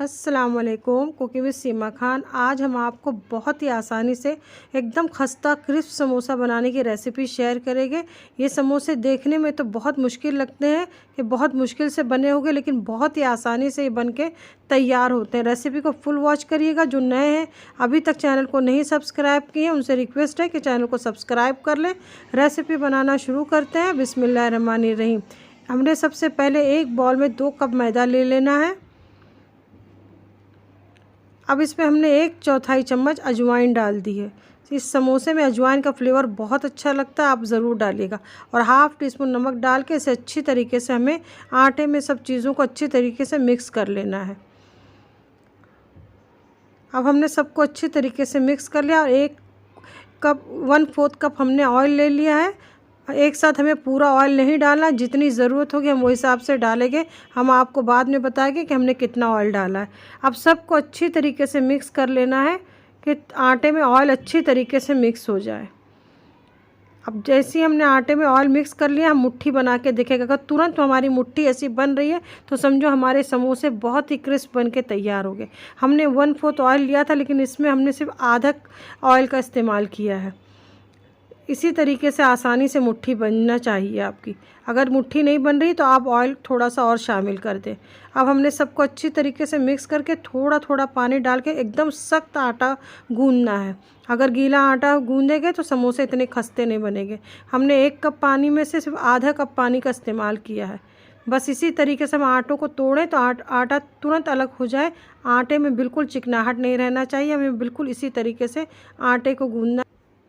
अस्सलाम वालेकुम। Cooking with सीमा खान। आज हम आपको बहुत ही आसानी से एकदम खस्ता क्रिस्प समोसा बनाने की रेसिपी शेयर करेंगे। ये समोसे देखने में तो बहुत मुश्किल लगते हैं कि बहुत मुश्किल से बने होंगे, लेकिन बहुत ही आसानी से ये बन के तैयार होते हैं। रेसिपी को फुल वॉच करिएगा। जो नए हैं अभी तक चैनल को नहीं सब्सक्राइब किए हैं उनसे रिक्वेस्ट है कि चैनल को सब्सक्राइब कर लें। रेसिपी बनाना शुरू करते हैं। बिस्मिल्लाहिर्रहमानिर्रहीम। हमने सबसे पहले एक बाउल में 2 कप मैदा ले लेना है। अब इसमें हमने 1/4 चम्मच अजवाइन डाल दी है। इस समोसे में अजवाइन का फ्लेवर बहुत अच्छा लगता है, आप ज़रूर डालिएगा। और हाफ़ टी स्पून नमक डाल के इसे अच्छी तरीके से हमें आटे में सब चीज़ों को अच्छी तरीके से मिक्स कर लेना है। अब हमने सबको अच्छी तरीके से मिक्स कर लिया और 1/4 कप हमने ऑयल ले लिया है। एक साथ हमें पूरा ऑयल नहीं डालना, जितनी ज़रूरत होगी हम वो हिसाब से डालेंगे। हम आपको बाद में बताएंगे कि हमने कितना ऑयल डाला है। अब सबको अच्छी तरीके से मिक्स कर लेना है कि आटे में ऑयल अच्छी तरीके से मिक्स हो जाए। अब जैसे ही हमने आटे में ऑयल मिक्स कर लिया, हम मुट्ठी बना के देखेगा। अगर तुरंत हमारी मुट्ठी ऐसी बन रही है तो समझो हमारे समोसे बहुत ही क्रिस्प बन के तैयार हो गए। हमने 1/4 ऑयल लिया था, लेकिन इसमें हमने सिर्फ आधा ऑयल का इस्तेमाल किया है। इसी तरीके से आसानी से मुट्ठी बनना चाहिए आपकी। अगर मुट्ठी नहीं बन रही तो आप ऑयल थोड़ा सा और शामिल कर दें। अब हमने सबको अच्छी तरीके से मिक्स करके थोड़ा थोड़ा पानी डाल के एकदम सख्त आटा गूंदना है। अगर गीला आटा गूंदेंगे तो समोसे इतने खस्ते नहीं बनेंगे। हमने 1 कप पानी में से सिर्फ आधा कप पानी का इस्तेमाल किया है। बस इसी तरीके से हम आटों को तोड़ें तो आटा तुरंत अलग हो जाए। आटे में बिल्कुल चिकनाहट नहीं रहना चाहिए। हमें बिल्कुल इसी तरीके से आटे को गूंदना।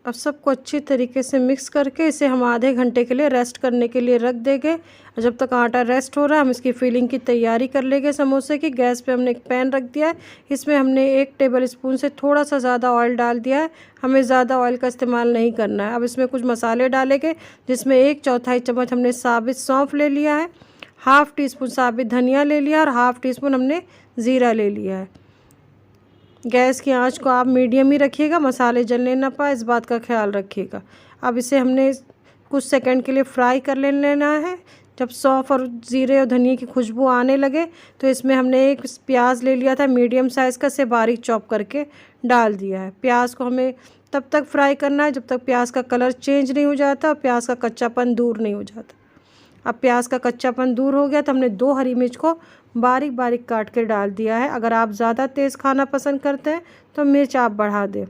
अब सबको अच्छी तरीके से मिक्स करके इसे हम आधे घंटे के लिए रेस्ट करने के लिए रख देंगे। जब तक आटा रेस्ट हो रहा है हम इसकी फिलिंग की तैयारी कर लेंगे समोसे की। गैस पे हमने एक पैन रख दिया है। इसमें हमने 1 टेबल स्पून से थोड़ा सा ज़्यादा ऑयल डाल दिया है। हमें ज़्यादा ऑयल का इस्तेमाल नहीं करना है। अब इसमें कुछ मसाले डालेंगे, जिसमें 1/4 चम्मच हमने साबित सौंफ ले लिया है, हाफ़ टी स्पून साबित धनिया ले लिया और हाफ़ टी स्पून हमने ज़ीरा ले लिया है। गैस की आंच को आप मीडियम ही रखिएगा, मसाले जलने ना पाए इस बात का ख्याल रखिएगा। अब इसे हमने कुछ सेकंड के लिए फ्राई कर लेना है। जब सौंफ और ज़ीरे और धनिया की खुशबू आने लगे तो इसमें हमने एक प्याज ले लिया था मीडियम साइज़ का, से बारीक चॉप करके डाल दिया है। प्याज को हमें तब तक फ्राई करना है जब तक प्याज का कलर चेंज नहीं हो जाता और प्याज का कच्चापन दूर नहीं हो जाता। अब प्याज का कच्चापन दूर हो गया तो हमने 2 हरी मिर्च को बारीक बारीक काट के डाल दिया है। अगर आप ज़्यादा तेज़ खाना पसंद करते हैं तो मिर्च आप बढ़ा दें।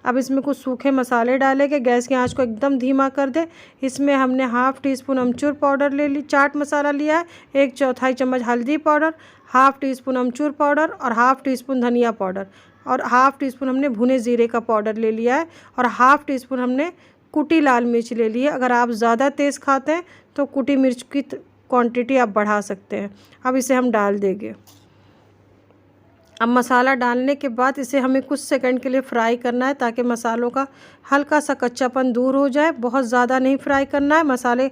अब इसमें कुछ सूखे मसाले डालेंगे। गैस की आंच को एकदम धीमा कर दें। इसमें हमने हाफ़ टी स्पून अमचूर पाउडर ले ली, चाट मसाला लिया है, 1/4 चम्मच हल्दी पाउडर, हाफ़ टी स्पून अमचूर पाउडर और हाफ़ टी स्पून धनिया पाउडर और हाफ़ टी स्पून हमने भुने ज़ीरे का पाउडर ले लिया है और हाफ़ टी स्पून हमने कुटी लाल मिर्च ले ली है। अगर आप ज़्यादा तेज़ खाते हैं तो कुटी मिर्च की क्वांटिटी आप बढ़ा सकते हैं। अब इसे हम डाल देंगे। अब मसाला डालने के बाद इसे हमें कुछ सेकंड के लिए फ्राई करना है ताकि मसालों का हल्का सा कच्चापन दूर हो जाए। बहुत ज़्यादा नहीं फ्राई करना है, मसाले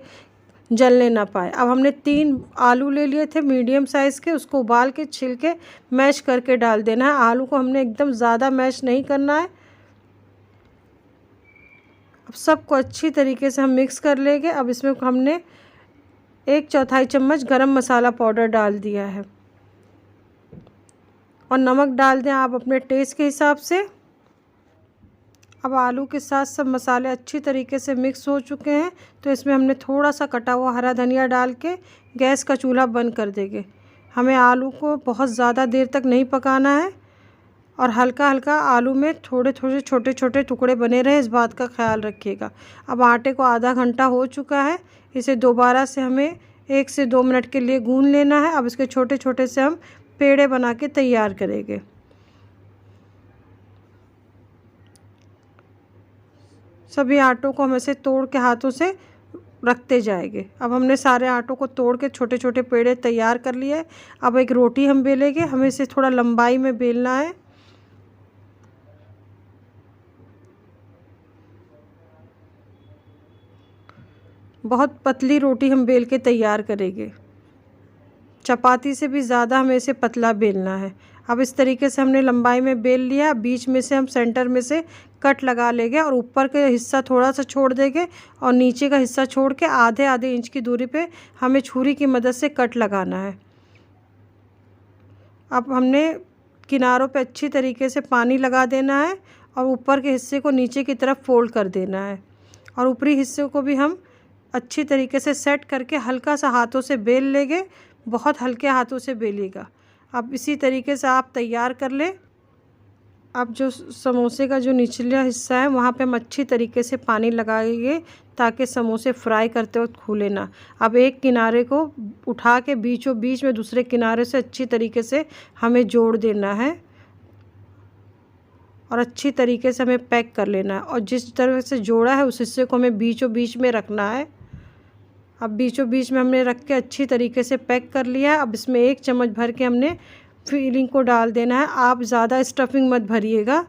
जलने ना पाए। अब हमने 3 आलू ले लिए थे मीडियम साइज़ के, उसको उबाल के छिल के मैश करके डाल देना है। आलू को हमने एकदम ज़्यादा मैश नहीं करना है। अब सबको अच्छी तरीके से हम मिक्स कर लेंगे। अब इसमें हमने 1/4 चम्मच गरम मसाला पाउडर डाल दिया है और नमक डाल दें आप अपने टेस्ट के हिसाब से। अब आलू के साथ सब मसाले अच्छी तरीके से मिक्स हो चुके हैं तो इसमें हमने थोड़ा सा कटा हुआ हरा धनिया डाल के गैस का चूल्हा बंद कर देंगे। हमें आलू को बहुत ज़्यादा देर तक नहीं पकाना है और हल्का हल्का आलू में थोड़े थोड़े छोटे छोटे टुकड़े बने रहे, इस बात का ख्याल रखिएगा। अब आटे को आधा घंटा हो चुका है। इसे दोबारा से हमें 1 से 2 मिनट के लिए गूंद लेना है। अब इसके छोटे छोटे से हम पेड़े बना के तैयार करेंगे। सभी आटों को हम ऐसे तोड़ के हाथों से रखते जाएंगे। अब हमने सारे आटों को तोड़ के छोटे छोटे पेड़े तैयार कर लिए। अब एक रोटी हम बेलेंगे। हमें इसे थोड़ा लंबाई में बेलना है। बहुत पतली रोटी हम बेल के तैयार करेंगे। चपाती से भी ज़्यादा हमें इसे पतला बेलना है। अब इस तरीके से हमने लंबाई में बेल लिया। बीच में से हम सेंटर में से कट लगा लेंगे और ऊपर का हिस्सा थोड़ा सा छोड़ देंगे और नीचे का हिस्सा छोड़ के आधे आधे इंच की दूरी पे हमें छुरी की मदद से कट लगाना है। अब हमने किनारों पे अच्छी तरीके से पानी लगा देना है और ऊपर के हिस्से को नीचे की तरफ फोल्ड कर देना है और ऊपरी हिस्से को भी हम अच्छी तरीके से सेट करके हल्का सा हाथों से बेल लेंगे, बहुत हल्के हाथों से बेलिएगा। अब इसी तरीके से आप तैयार कर लें। अब जो समोसे का जो निचला हिस्सा है वहाँ पे हम अच्छी तरीके से पानी लगाएंगे ताकि समोसे फ्राई करते वक्त खुले ना। अब एक किनारे को उठा के बीचों बीच में दूसरे किनारे से अच्छी तरीके से हमें जोड़ देना है और अच्छी तरीके से हमें पैक कर लेना है और जिस तरह से जोड़ा है उस हिस्से को हमें बीचों बीच में रखना है। अब बीचों बीच में हमने रख के अच्छी तरीके से पैक कर लिया है। अब इसमें 1 चम्मच भर के हमने फिलिंग को डाल देना है। आप ज़्यादा स्टफिंग मत भरिएगा,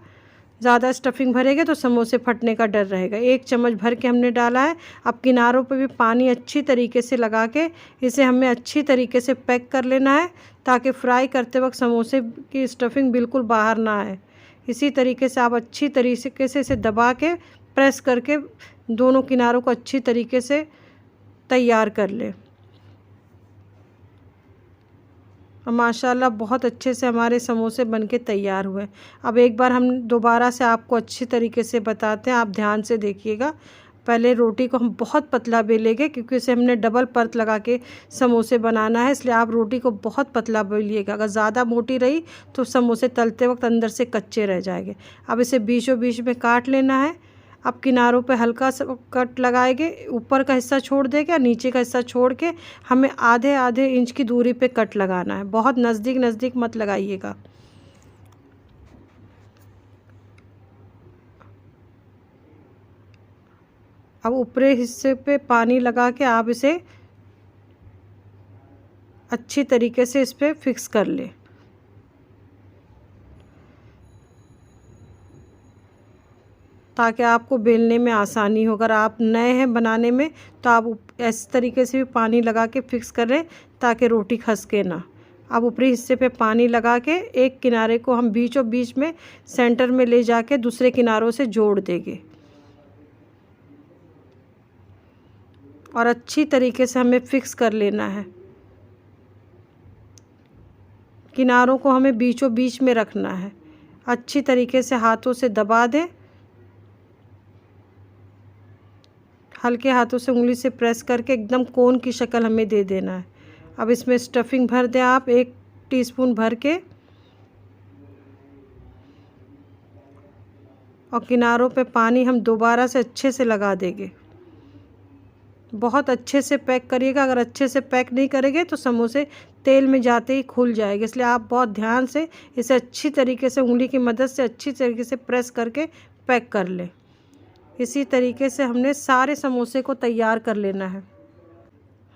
ज़्यादा स्टफिंग भरेंगे तो समोसे फटने का डर रहेगा। 1 चम्मच भर के हमने डाला है। अब किनारों पे भी पानी अच्छी तरीके से लगा के इसे हमें अच्छी तरीके से पैक कर लेना है ताकि फ्राई करते वक्त समोसे की स्टफिंग बिल्कुल बाहर ना आए। इसी तरीके से आप अच्छी तरीके से इसे दबा के प्रेस करके दोनों किनारों को अच्छी तरीके से तैयार कर लें। और माशाल्लाह बहुत अच्छे से हमारे समोसे बनके तैयार हुए। अब एक बार हम दोबारा से आपको अच्छी तरीके से बताते हैं, आप ध्यान से देखिएगा। पहले रोटी को हम बहुत पतला बेलेंगे क्योंकि इसे हमने डबल परत लगा के समोसे बनाना है, इसलिए आप रोटी को बहुत पतला बेलिएगा। अगर ज़्यादा मोटी रही तो समोसे तलते वक्त अंदर से कच्चे रह जाएंगे। अब इसे बीचों बीच में काट लेना है। अब किनारों पे हल्का सा कट लगाएंगे, ऊपर का हिस्सा छोड़ देंगे और नीचे का हिस्सा छोड़ के हमें आधे आधे इंच की दूरी पे कट लगाना है। बहुत नज़दीक नज़दीक मत लगाइएगा। अब ऊपरी हिस्से पे पानी लगा के आप इसे अच्छी तरीके से इस पे फिक्स कर लें ताकि आपको बेलने में आसानी हो। अगर आप नए हैं बनाने में तो आप इस तरीके से भी पानी लगा के फिक्स करें ताकि रोटी खसके ना। अब ऊपरी हिस्से पे पानी लगा के एक किनारे को हम बीचों बीच में सेंटर में ले जाके दूसरे किनारों से जोड़ देंगे और अच्छी तरीके से हमें फिक्स कर लेना है। किनारों को हमें बीचों बीच में रखना है। अच्छी तरीके से हाथों से दबा दें, हल्के हाथों से उंगली से प्रेस करके एकदम कोन की शक्ल हमें दे देना है। अब इसमें स्टफिंग भर दें आप 1 टीस्पून भर के और किनारों पे पानी हम दोबारा से अच्छे से लगा देंगे। बहुत अच्छे से पैक करिएगा, अगर अच्छे से पैक नहीं करेंगे तो समोसे तेल में जाते ही खुल जाएंगे, इसलिए आप बहुत ध्यान से इसे अच्छी तरीके से उंगली की मदद से अच्छी तरीके से प्रेस करके पैक कर लें। इसी तरीके से हमने सारे समोसे को तैयार कर लेना है।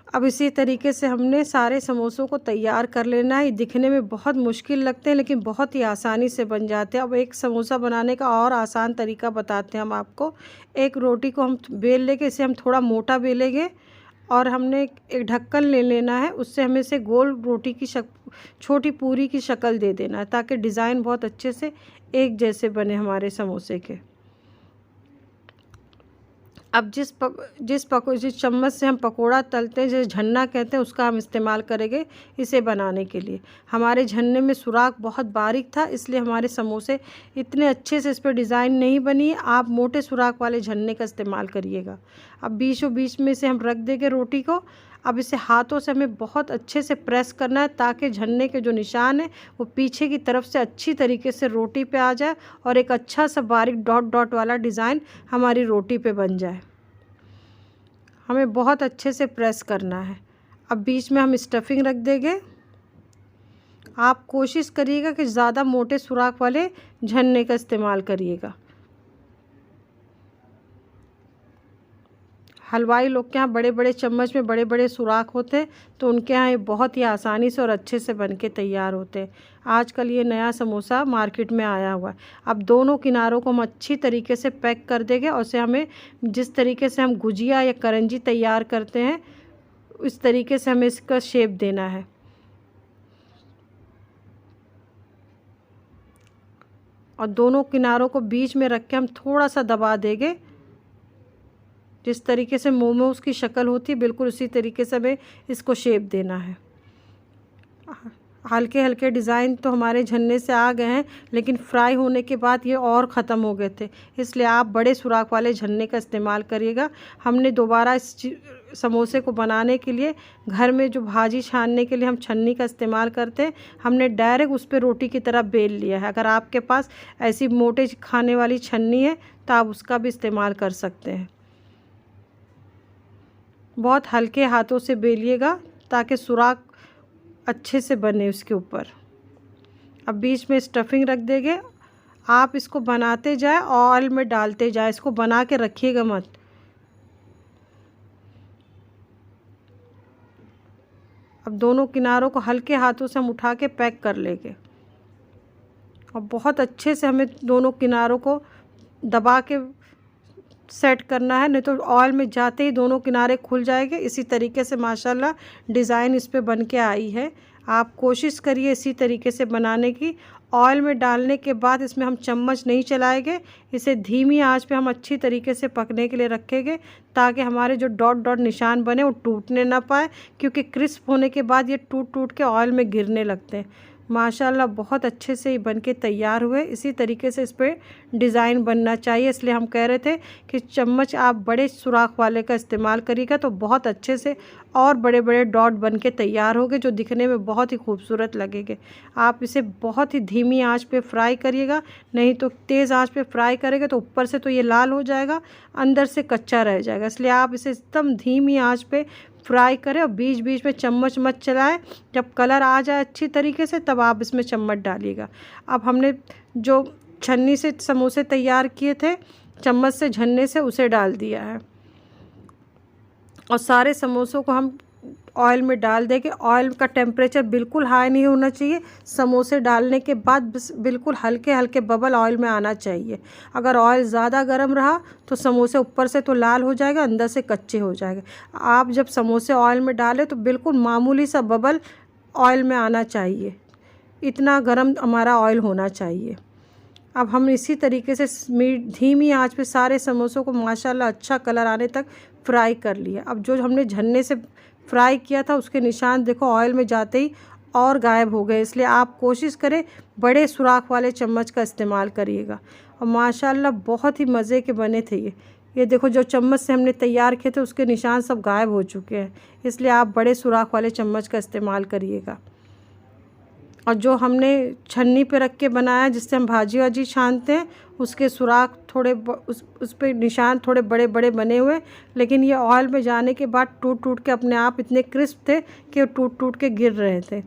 अब इसी तरीके से हमने सारे समोसों को तैयार कर लेना है। दिखने में बहुत मुश्किल लगते हैं लेकिन बहुत ही आसानी से बन जाते हैं। अब एक समोसा बनाने का और आसान तरीका बताते हैं हम आपको। एक रोटी को हम बेल लेंगे, इसे हम थोड़ा मोटा बेलेंगे और हमने एक ढक्कन ले लेना है, उससे हमें से गोल रोटी की छोटी पूरी की शक्ल दे देना है ताकि डिज़ाइन बहुत अच्छे से एक जैसे बने हमारे समोसे के। अब जिस चम्मच से हम पकोड़ा तलते हैं, जिस झन्ना कहते हैं, उसका हम इस्तेमाल करेंगे इसे बनाने के लिए। हमारे झन्ने में सुराख बहुत बारीक था इसलिए हमारे समोसे इतने अच्छे से इस पर डिज़ाइन नहीं बनी। आप मोटे सुराख वाले झन्ने का इस्तेमाल करिएगा। अब बीचों बीच में से हम रख देंगे रोटी को। अब इसे हाथों से हमें बहुत अच्छे से प्रेस करना है ताकि झन्ने के जो निशान है वो पीछे की तरफ से अच्छी तरीके से रोटी पे आ जाए और एक अच्छा सा बारीक डॉट डॉट वाला डिज़ाइन हमारी रोटी पे बन जाए। हमें बहुत अच्छे से प्रेस करना है। अब बीच में हम स्टफिंग रख देंगे। आप कोशिश करिएगा कि ज़्यादा मोटे सुराख वाले झन्ने का इस्तेमाल करिएगा। हलवाई लोग के यहाँ बड़े बड़े चम्मच में बड़े बड़े सुराख होते हैं तो उनके यहाँ ये बहुत ही आसानी से और अच्छे से बनके तैयार होते हैं। आजकल ये नया समोसा मार्केट में आया हुआ है। अब दोनों किनारों को हम अच्छी तरीके से पैक कर देंगे और उसे हमें जिस तरीके से हम गुजिया या करंजी तैयार करते हैं इस तरीके से हमें इसका शेप देना है। और दोनों किनारों को बीच में रख के हम थोड़ा सा दबा देंगे। जिस तरीके से मोमोज की शक्ल होती है बिल्कुल उसी तरीके से हमें इसको शेप देना है। हल्के हल्के डिज़ाइन तो हमारे झन्ने से आ गए हैं, लेकिन फ्राई होने के बाद ये और ख़त्म हो गए थे, इसलिए आप बड़े सुराख वाले झन्ने का इस्तेमाल करिएगा। हमने दोबारा इस समोसे को बनाने के लिए घर में जो भाजी छानने के लिए हम छन्नी का इस्तेमाल करते हैं, हमने डायरेक्ट उस पर रोटी की तरह बेल लिया है। अगर आपके पास ऐसी मोटे खाने वाली छन्नी है तो आप उसका भी इस्तेमाल कर सकते हैं। बहुत हल्के हाथों से बेलिएगा ताकि सुराख अच्छे से बने उसके ऊपर। अब बीच में स्टफिंग रख देंगे। आप इसको बनाते जाए, ऑयल में डालते जाए, इसको बना के रखिएगा मत। अब दोनों किनारों को हल्के हाथों से हम उठा के पैक कर लेंगे और बहुत अच्छे से हमें दोनों किनारों को दबा के सेट करना है, नहीं तो ऑयल में जाते ही दोनों किनारे खुल जाएंगे। इसी तरीके से माशाल्लाह डिज़ाइन इस पे बन के आई है। आप कोशिश करिए इसी तरीके से बनाने की। ऑयल में डालने के बाद इसमें हम चम्मच नहीं चलाएंगे, इसे धीमी आंच पे हम अच्छी तरीके से पकने के लिए रखेंगे ताकि हमारे जो डॉट डॉट निशान बने वो टूटने ना पाए, क्योंकि क्रिस्प होने के बाद ये टूट टूट के ऑयल में गिरने लगते हैं। माशाल्लाह बहुत अच्छे से ये बन के तैयार हुए। इसी तरीके से इस पर डिज़ाइन बनना चाहिए, इसलिए हम कह रहे थे कि चम्मच आप बड़े सुराख वाले का इस्तेमाल करिएगा तो बहुत अच्छे से और बड़े बड़े डॉट बन के तैयार होंगे, जो दिखने में बहुत ही खूबसूरत लगेंगे। आप इसे बहुत ही धीमी आंच पे फ्राई करिएगा, नहीं तो तेज़ आंच पे फ्राई करेंगे तो ऊपर से तो ये लाल हो जाएगा, अंदर से कच्चा रह जाएगा। इसलिए आप इसे एकदम धीमी आंच पे फ्राई करें और बीच बीच में चम्मच मत चलाएं। जब कलर आ जाए अच्छी तरीके से तब आप इसमें चम्मच डालिएगा। अब हमने जो छन्नी से समोसे तैयार किए थे, चम्मच से झन्ने से उसे डाल दिया है और सारे समोसों को हम ऑयल में डाल देंगे। ऑयल का टेम्परेचर बिल्कुल हाई नहीं होना चाहिए। समोसे डालने के बाद बिल्कुल हल्के हल्के बबल ऑयल में आना चाहिए। अगर ऑयल ज़्यादा गर्म रहा तो समोसे ऊपर से तो लाल हो जाएगा, अंदर से कच्चे हो जाएंगे। आप जब समोसे ऑयल में डालें तो बिल्कुल मामूली सा बबल ऑयल में आना चाहिए, इतना गर्म हमारा ऑयल होना चाहिए। अब हम इसी तरीके से धीमी आंच पे सारे समोसों को माशाल्लाह अच्छा कलर आने तक फ्राई कर लिया। अब जो हमने झन्ने से फ्राई किया था उसके निशान देखो ऑयल में जाते ही और गायब हो गए, इसलिए आप कोशिश करें बड़े सुराख वाले चम्मच का इस्तेमाल करिएगा। और माशाल्लाह बहुत ही मज़े के बने थे ये देखो जो चम्मच से हमने तैयार किए थे उसके निशान सब गायब हो चुके हैं, इसलिए आप बड़े सुराख वाले चम्मच का इस्तेमाल करिएगा। और जो हमने छन्नी पे रख के बनाया जिससे हम भाजी वाजी छानते हैं, उसके सुराख थोड़े उस पे निशान थोड़े बड़े बड़े बने हुए, लेकिन ये ऑयल में जाने के बाद टूट टूट के अपने आप इतने क्रिस्प थे कि टूट टूट के गिर रहे थे।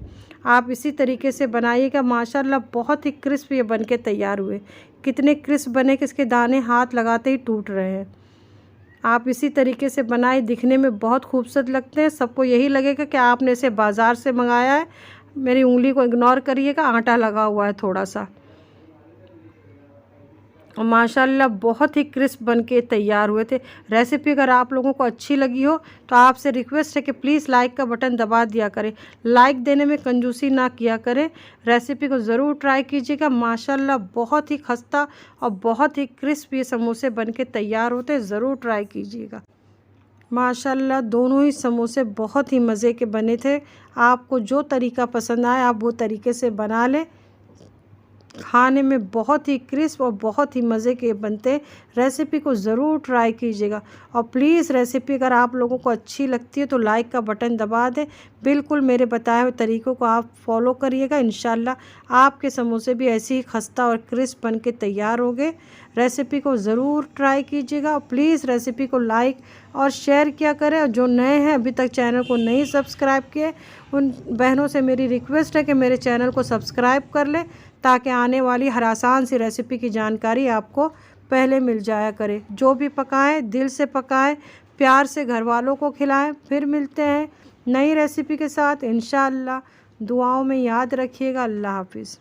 आप इसी तरीके से बनाइएगा। माशाल्लाह बहुत ही क्रिस्प ये बन के तैयार हुए। कितने क्रिस्प बने कि इसके दाने हाथ लगाते ही टूट रहे हैं। आप इसी तरीके से बनाए, दिखने में बहुत खूबसूरत लगते हैं। सबको यही लगेगा कि आपने इसे बाज़ार से मंगाया है। मेरी उंगली को इग्नोर करिएगा, आटा लगा हुआ है थोड़ा सा। और माशाल्लाह बहुत ही क्रिस्प बन के तैयार हुए थे। रेसिपी अगर आप लोगों को अच्छी लगी हो तो आपसे रिक्वेस्ट है कि प्लीज़ लाइक का बटन दबा दिया करें। लाइक देने में कंजूसी ना किया करें। रेसिपी को ज़रूर ट्राई कीजिएगा। माशाल्लाह बहुत ही खस्ता और बहुत ही क्रिस्प ये समोसे बन के तैयार होते हैं, ज़रूर ट्राई कीजिएगा। माशाल्लाह दोनों ही समोसे बहुत ही मज़े के बने थे। आपको जो तरीका पसंद आए आप वो तरीके से बना लें। खाने में बहुत ही क्रिस्प और बहुत ही मज़े के बनते हैं। रेसिपी को ज़रूर ट्राई कीजिएगा और प्लीज़ रेसिपी अगर आप लोगों को अच्छी लगती है तो लाइक का बटन दबा दें। बिल्कुल मेरे बताए हुए तरीक़ों को आप फॉलो करिएगा। इंशाल्लाह आपके समोसे भी ऐसे ही खस्ता और क्रिस्प बन के तैयार होंगे। रेसिपी को ज़रूर ट्राई कीजिएगा और प्लीज़ रेसिपी को लाइक और शेयर किया करें। और जो नए हैं अभी तक चैनल को नहीं सब्सक्राइब किए, उन बहनों से मेरी रिक्वेस्ट है कि मेरे चैनल को सब्सक्राइब कर लें ताकि आने वाली हर आसान सी रेसिपी की जानकारी आपको पहले मिल जाया करे। जो भी पकाएं दिल से पकाएं, प्यार से घर वालों को खिलाएं। फिर मिलते हैं नई रेसिपी के साथ इंशाअल्लाह। दुआओं में याद रखिएगा। अल्लाह हाफिज़।